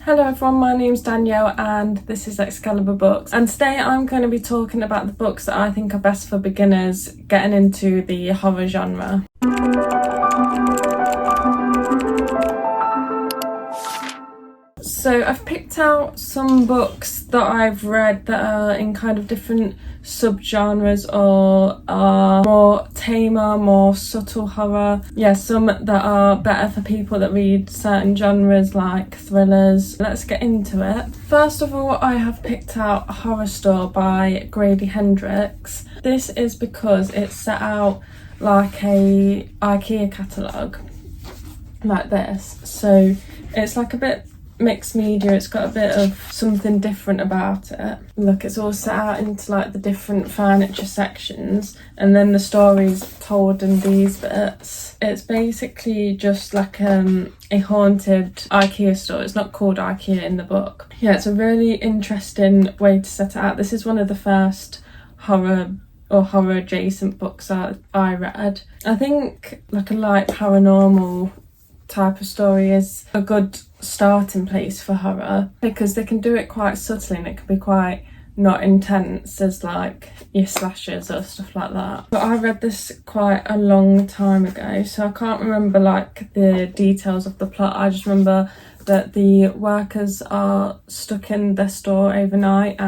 Hello everyone, my name's Danielle and this is Excalibur Books, and today I'm going to be talking about the books that I think are best for beginners getting into the horror genre. So I've picked out some books that I've read that are in kind of different subgenres or are more tamer, more subtle horror. Yeah, some that are better for people that read certain genres like thrillers. Let's get into it. First of all, I have picked out Horrorstör by Grady Hendrix. This is because it's set out like a IKEA catalogue, like this. So it's like a bit mixed media, it's got a bit of something different about it. Look, it's all set out into like the different furniture sections and then the story's told in these bits. It's basically just like a haunted IKEA store. It's not called IKEA in the book. Yeah, it's a really interesting way to set it out. This is one of the first horror or horror adjacent books I read. I think like a light paranormal type of story is a good starting place for horror because they can do it quite subtly and it can be quite not intense as like your slashers or stuff like that. But I read this quite a long time ago, so I can't remember like the details of the plot. I just remember that the workers are stuck in their store overnight,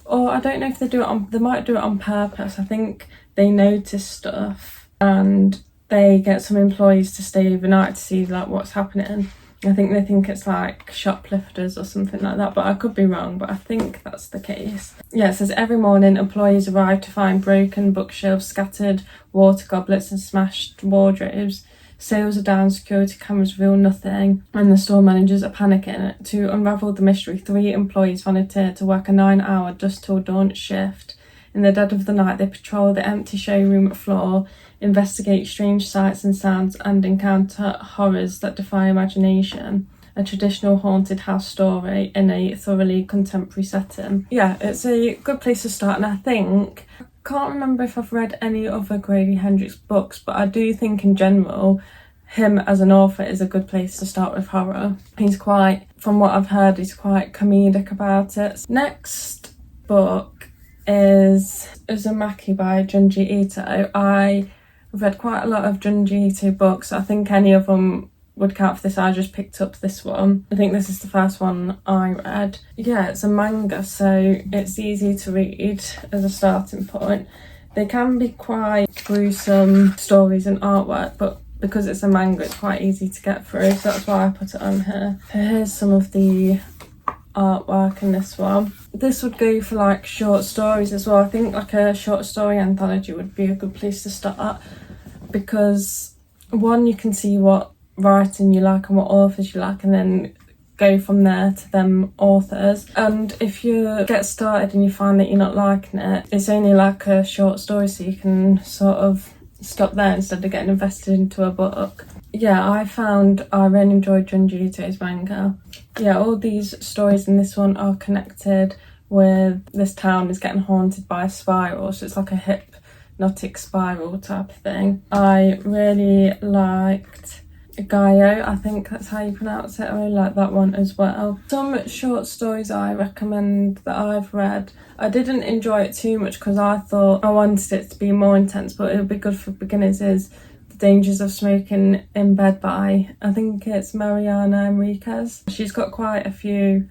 or I don't know if they might do it on purpose. I think they notice stuff and they get some employees to stay overnight to see like what's happening. I think they think it's like shoplifters or something like that, but I could be wrong, but I think that's the case. Yeah, it says every morning employees arrive to find broken bookshelves, scattered water goblets and smashed wardrobes. Sales are down, security cameras reveal nothing, and the store managers are panicking. To unravel the mystery, 3 employees volunteer to work a 9-hour dusk till dawn shift. In the dead of the night, they patrol the empty showroom floor, investigate strange sights and sounds, and encounter horrors that defy imagination. A traditional haunted house story in a thoroughly contemporary setting. Yeah, it's a good place to start, and I think, I can't remember if I've read any other Grady Hendrix books, but I do think in general, him as an author is a good place to start with horror. He's quite, from what I've heard, he's quite comedic about it. Next book is Uzumaki by Junji Ito. I've read quite a lot of Junji Ito books. I think any of them would count for this. I just picked up this one. I think this is the first one I read. Yeah, it's a manga, so it's easy to read as a starting point. They can be quite gruesome stories and artwork, but because it's a manga, it's quite easy to get through, so that's why I put it on here. So here's some of the artwork in this one. This would go for like short stories as well. I think like a short story anthology would be a good place to start because one, you can see what writing you like and what authors you like and then go from there to them authors. And if you get started and you find that you're not liking it, it's only like a short story, so you can sort of stop there instead of getting invested into a book. Yeah, I found I really enjoyed Junji Ito's manga. Yeah, all these stories in this one are connected with this town is getting haunted by a spiral, so it's like a hypnotic spiral type of thing. I really liked Gaio, I think that's how you pronounce it. I really like that one as well. Some short stories I recommend that I've read. I didn't enjoy it too much because I thought I wanted it to be more intense, but it would be good for beginners, is The Dangers of Smoking in Bed by, I think it's Mariana Enriquez. She's got quite a few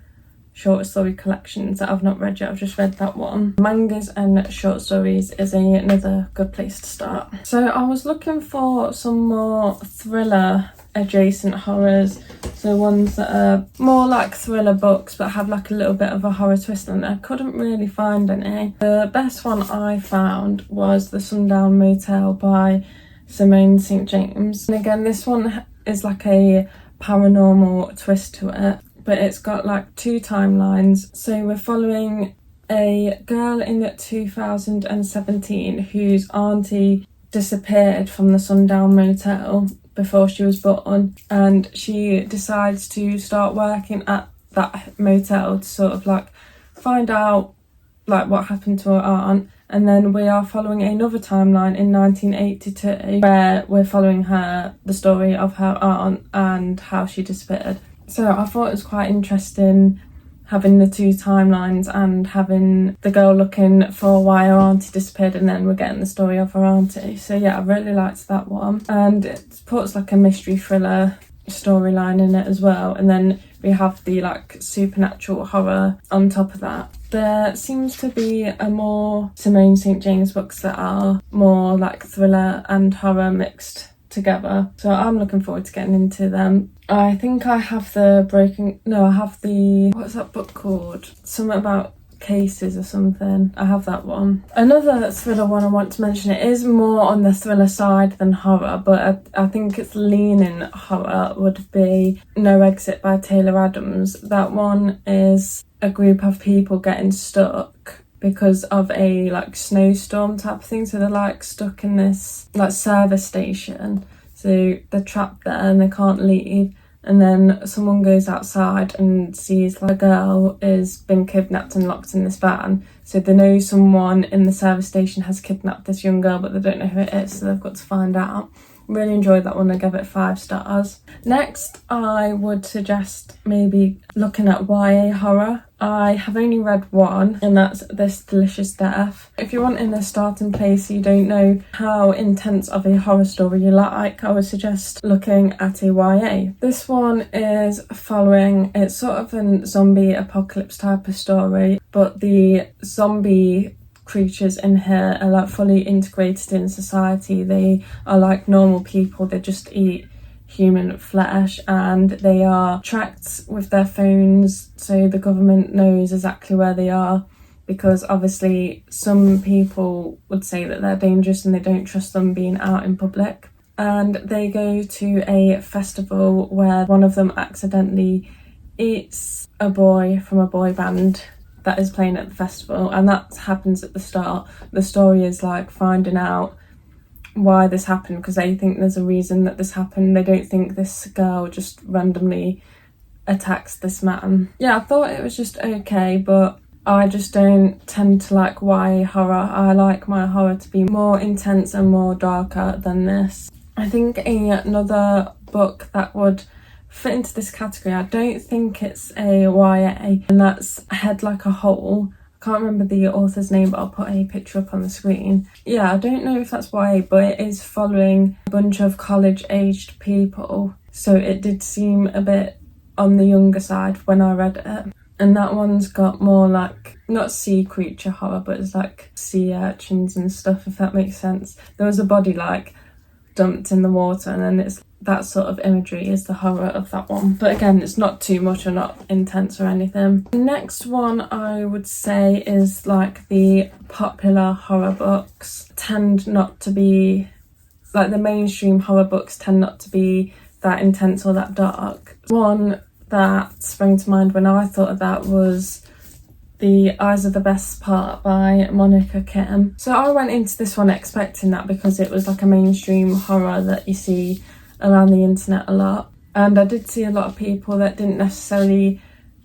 short story collections that I've not read yet. I've just read that one. Mangas and short stories is another good place to start. So I was looking for some more thriller adjacent horrors, so ones that are more like thriller books but have like a little bit of a horror twist in there. I couldn't really find any. The best one I found was The Sundown Motel by Simone St. James. And again, this one is like a paranormal twist to it, but it's got like 2 timelines. So we're following a girl in 2017 whose auntie disappeared from the Sundown Motel before she was born, and she decides to start working at that motel to sort of like find out like what happened to her aunt. And then we are following another timeline in 1982 where we're following the story of her aunt and how she disappeared. So I thought it was quite interesting having the two timelines and having the girl looking for why her auntie disappeared, and then we're getting the story of her auntie. So yeah, I really liked that one, and it puts like a mystery thriller storyline in it as well, and then we have the like supernatural horror on top of that. There seems to be a more Simone St. James books that are more like thriller and horror mixed together, so I'm looking forward to getting into them. I think I have what's that book called? Something about cases or something. I have that one. Another thriller one I want to mention, it is more on the thriller side than horror, but I think it's leaning horror, would be No Exit by Taylor Adams. That one is a group of people getting stuck because of a like snowstorm type of thing, so they're like stuck in this like service station, so they're trapped there and they can't leave. And then someone goes outside and sees like a girl is been kidnapped and locked in this van. So they know someone in the service station has kidnapped this young girl, but they don't know who it is, so they've got to find out. Really enjoyed that one. I gave it 5 stars. Next, I would suggest maybe looking at YA horror. I have only read one, and that's This Delicious Death. If you're wanting a starting place, you don't know how intense of a horror story you like, I would suggest looking at a YA. This one is following, it's sort of a zombie apocalypse type of story, but the zombie creatures in here are like fully integrated in society. They are like normal people, they just eat human flesh, and they are tracked with their phones, so the government knows exactly where they are, because obviously some people would say that they're dangerous and they don't trust them being out in public. And they go to a festival where one of them accidentally eats a boy from a boy band that is playing at the festival, and that happens at the start. The story is like finding out why this happened, because they think there's a reason that this happened. They don't think this girl just randomly attacks this man. Yeah, I thought it was just okay, but I just don't tend to like YA horror. I like my horror to be more intense and more darker than this. I think another book that would fit into this category, I don't think it's a YA, and that's Head Like a Hole. I can't remember the author's name, but I'll put a picture up on the screen. Yeah, I don't know if that's YA, but it is following a bunch of college-aged people, so it did seem a bit on the younger side when I read it. And that one's got more like, not sea creature horror, but it's like sea urchins and stuff, if that makes sense. There was a body like dumped in the water, and then it's that sort of imagery is the horror of that one. But again, it's not too much or not intense or anything. The next one I would say is like the popular horror books tend not to be, like the mainstream horror books tend not to be that intense or that dark. One that sprang to mind when I thought of that was The Eyes of the Best Part by Monica Kim. So I went into this one expecting that, because it was like a mainstream horror that you see around the internet a lot, and I did see a lot of people that didn't necessarily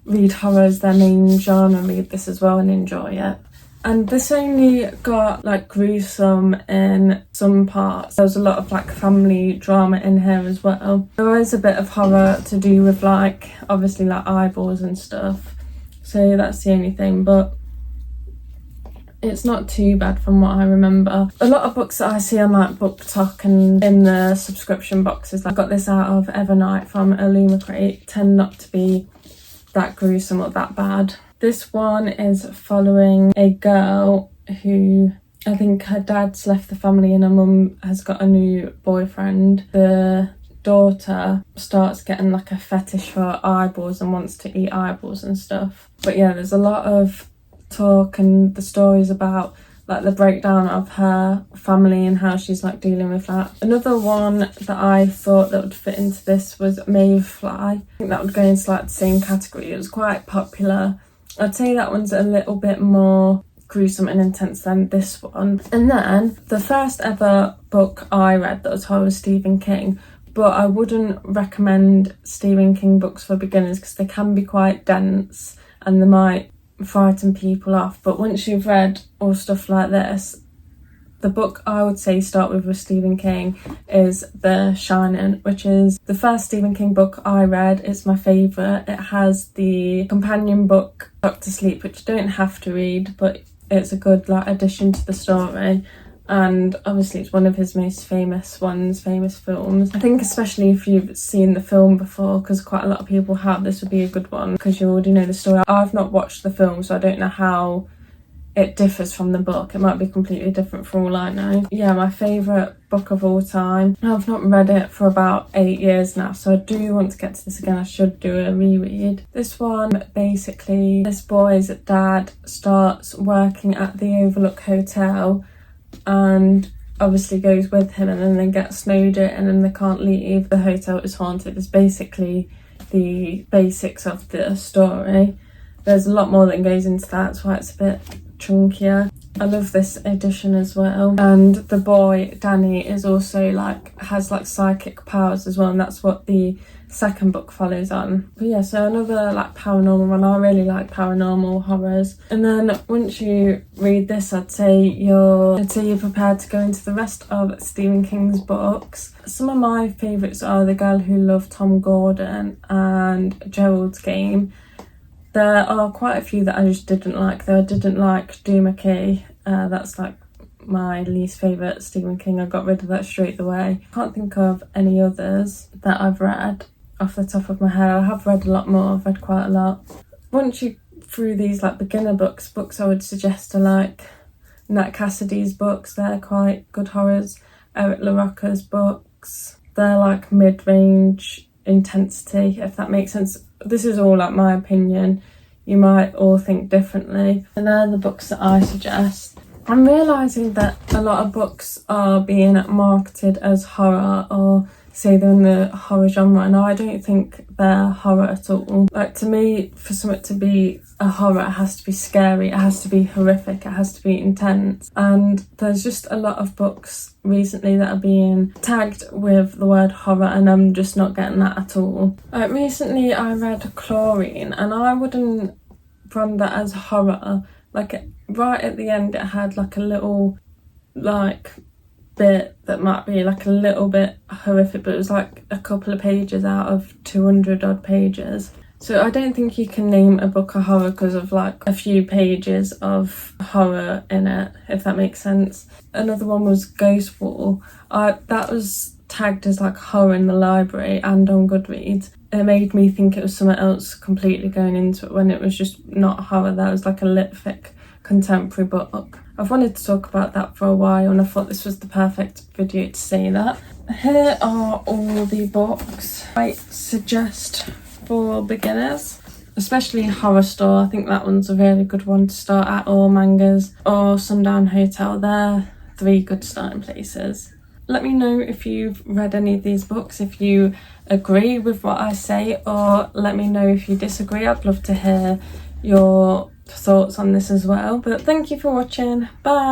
read horror as their main genre read this as well and enjoy it. And this only got like gruesome in some parts. There was a lot of like family drama in here as well. There is a bit of horror to do with like obviously like eyeballs and stuff, so that's the only thing, but it's not too bad from what I remember. A lot of books that I see on like BookTok and in the subscription boxes, like I got this out of Evernight from Illumicrate, tend not to be that gruesome or that bad. This one is following a girl who, I think her dad's left the family and her mum has got a new boyfriend. The daughter starts getting like a fetish for eyeballs and wants to eat eyeballs and stuff. But yeah, there's a lot of talk and the stories about like the breakdown of her family and how she's like dealing with that. Another one that I thought that would fit into this was Mayfly. I think that would go into like the same category. It was quite popular. I'd say that one's a little bit more gruesome and intense than this one. And then the first ever book I read that was horror was Stephen King, but I wouldn't recommend Stephen King books for beginners because they can be quite dense and they might frighten people off. But once you've read all stuff like this, The book I would say start with Stephen King is The Shining, which is the first Stephen King book I read. It's my favourite. It has the companion book Doctor Sleep, which you don't have to read, but it's a good addition to the story. And obviously it's one of his most famous films. I think especially if you've seen the film before, because quite a lot of people have, this would be a good one because you already know the story. I've not watched the film, so I don't know how it differs from the book. It might be completely different for all I know. Yeah, my favourite book of all time. I've not read it for about 8 years now, so I do want to get to this again. I should do a reread. This one, basically, this boy's dad starts working at the Overlook Hotel and obviously goes with him, and then they get snowed in and then they can't leave. The hotel is haunted. It's basically the basics of the story. There's a lot more that goes into that, that's why it's a bit chunkier. I love this edition as well. And the boy Danny is also has psychic powers as well, and that's what the second book follows on. But yeah, so another paranormal one. I really like paranormal horrors. And then once you read this, I'd say you're prepared to go into the rest of Stephen King's books. Some of my favourites are The Girl Who Loved Tom Gordon and Gerald's Game. There are quite a few that I just didn't like though. I didn't like Doohickey. That's my least favourite Stephen King. I got rid of that straight away. Can't think of any others that I've read off the top of my head. I have read a lot more. I've read quite a lot. Once you through these beginner books I would suggest are Nat Cassidy's books. They're quite good horrors. Eric LaRocca's books. They're mid-range intensity, if that makes sense. This is all my opinion. You might all think differently. And they're the books that I suggest. I'm realising that a lot of books are being marketed as horror, or say they're in the horror genre, and I don't think they're horror at all. To me, for something to be a horror, it has to be scary, it has to be horrific, it has to be intense. And there's just a lot of books recently that are being tagged with the word horror, and I'm just not getting that at all. Recently I read Chlorine, and I wouldn't brand that as horror. Right at the end it had a little bit that might be a little bit horrific, but it was a couple of pages out of 200 odd pages. So I don't think you can name a book a horror because of a few pages of horror in it, if that makes sense. Another one was Ghost Wall. That was tagged as horror in the library and on Goodreads. It made me think it was something else completely going into it when it was just not horror. That was a lit-fic contemporary book. I've wanted to talk about that for a while, and I thought this was the perfect video to say that. Here are all the books I suggest for beginners, especially Horrorstör. I think that one's a really good one to start at, or Mangas, or Sundown Hotel. They're 3 good starting places. Let me know if you've read any of these books, if you agree with what I say, or let me know if you disagree. I'd love to hear your thoughts on this as well. But thank you for watching. Bye.